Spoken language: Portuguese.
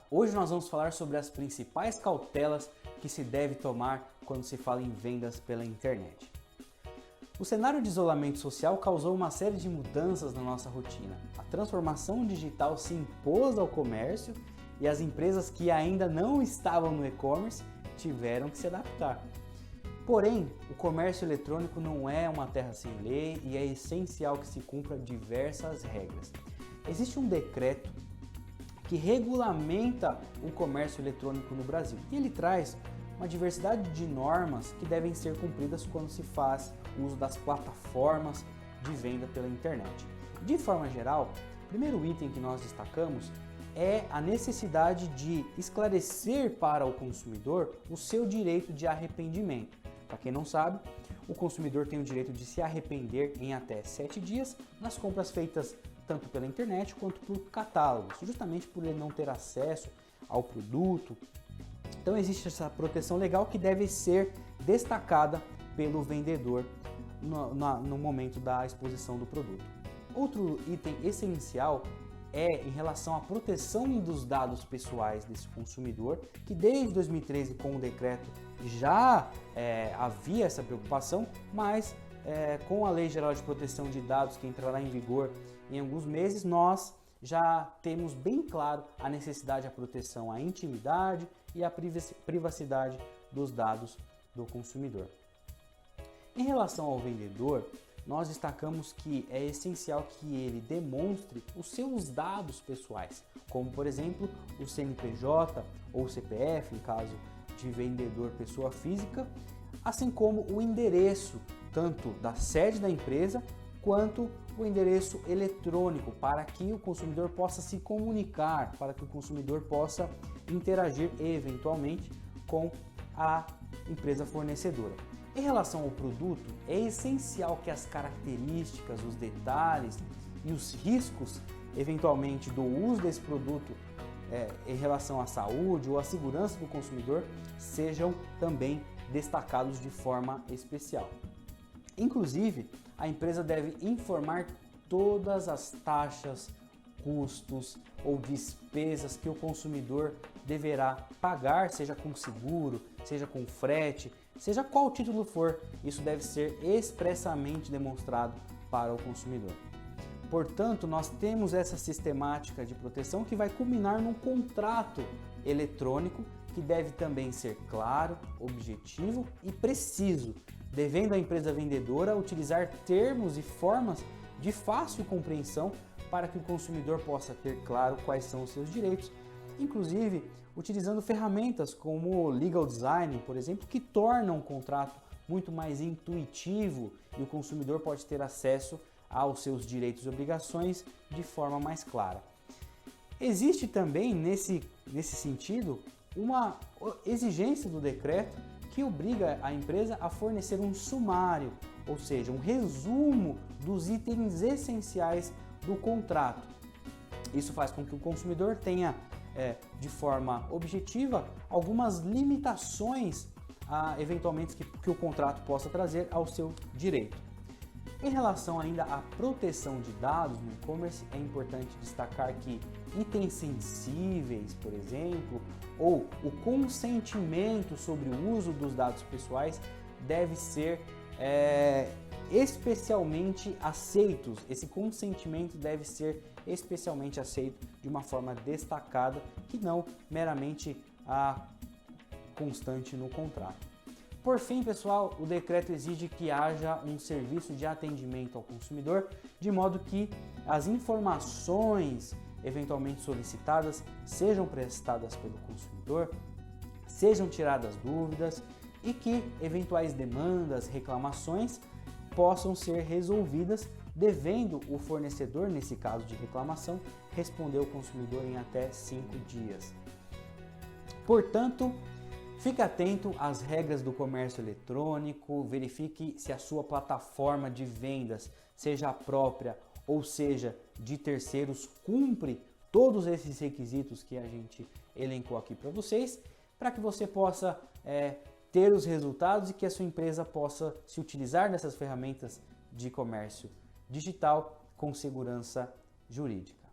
Hoje nós vamos falar sobre as principais cautelas que se deve tomar quando se fala em vendas pela internet. O cenário de isolamento social causou uma série de mudanças na nossa rotina. A transformação digital se impôs ao comércio e as empresas que ainda não estavam no e-commerce tiveram que se adaptar. Porém, o comércio eletrônico não é uma terra sem lei e é essencial que se cumpra diversas regras. Existe um decreto que regulamenta o comércio eletrônico no Brasil e ele traz uma diversidade de normas que devem ser cumpridas quando se faz uso das plataformas de venda pela internet. De forma geral, o primeiro item que nós destacamos é a necessidade de esclarecer para o consumidor o seu direito de arrependimento. Para quem não sabe, o consumidor tem o direito de se arrepender em até 7 dias nas compras feitas tanto pela internet quanto por catálogos, justamente por ele não ter acesso ao produto. Então existe essa proteção legal que deve ser destacada pelo vendedor no momento da exposição do produto. Outro item essencial é em relação à proteção dos dados pessoais desse consumidor, que desde 2013 com o decreto já havia essa preocupação, mas com a Lei Geral de Proteção de Dados que entrará em vigor em alguns meses, nós já temos bem claro a necessidade da proteção à intimidade e à privacidade dos dados do consumidor. Em relação ao vendedor, nós destacamos que é essencial que ele demonstre os seus dados pessoais, como por exemplo o CNPJ ou CPF, em caso de vendedor pessoa física, assim como o endereço tanto da sede da empresa quanto o endereço eletrônico, para que o consumidor possa se comunicar, para que o consumidor possa interagir eventualmente com a empresa fornecedora. Em relação ao produto, é essencial que as características, os detalhes e os riscos, eventualmente, do uso desse produto em relação à saúde ou à segurança do consumidor sejam também destacados de forma especial. Inclusive, a empresa deve informar todas as taxas, custos ou despesas que o consumidor deverá pagar, seja com seguro, seja com frete, seja qual título for, isso deve ser expressamente demonstrado para o consumidor. Portanto, nós temos essa sistemática de proteção que vai culminar num contrato eletrônico que deve também ser claro, objetivo e preciso, devendo a empresa vendedora utilizar termos e formas de fácil compreensão para que o consumidor possa ter claro quais são os seus direitos, inclusive utilizando ferramentas como o legal design, por exemplo, que tornam o contrato muito mais intuitivo e o consumidor pode ter acesso aos seus direitos e obrigações de forma mais clara. Existe também, nesse sentido, uma exigência do decreto que obriga a empresa a fornecer um sumário, ou seja, um resumo dos itens essenciais do contrato. Isso faz com que o consumidor tenha, de forma objetiva, algumas limitações eventualmente que o contrato possa trazer ao seu direito. Em relação ainda à proteção de dados no e-commerce, é importante destacar que itens sensíveis, por exemplo, ou o consentimento sobre o uso dos dados pessoais deve ser especialmente aceitos. Esse consentimento deve ser especialmente aceito de uma forma destacada, que não meramente constante no contrato. Por fim, pessoal, o decreto exige que haja um serviço de atendimento ao consumidor, de modo que as informações eventualmente solicitadas sejam prestadas pelo consumidor, sejam tiradas dúvidas e que eventuais demandas, reclamações possam ser resolvidas, devendo o fornecedor, nesse caso de reclamação, responder ao consumidor em até 5 dias. Portanto, fique atento às regras do comércio eletrônico, verifique se a sua plataforma de vendas, seja a própria ou seja de terceiros, cumpre todos esses requisitos que a gente elencou aqui para vocês, para que você possa ter os resultados e que a sua empresa possa se utilizar dessas ferramentas de comércio digital com segurança jurídica.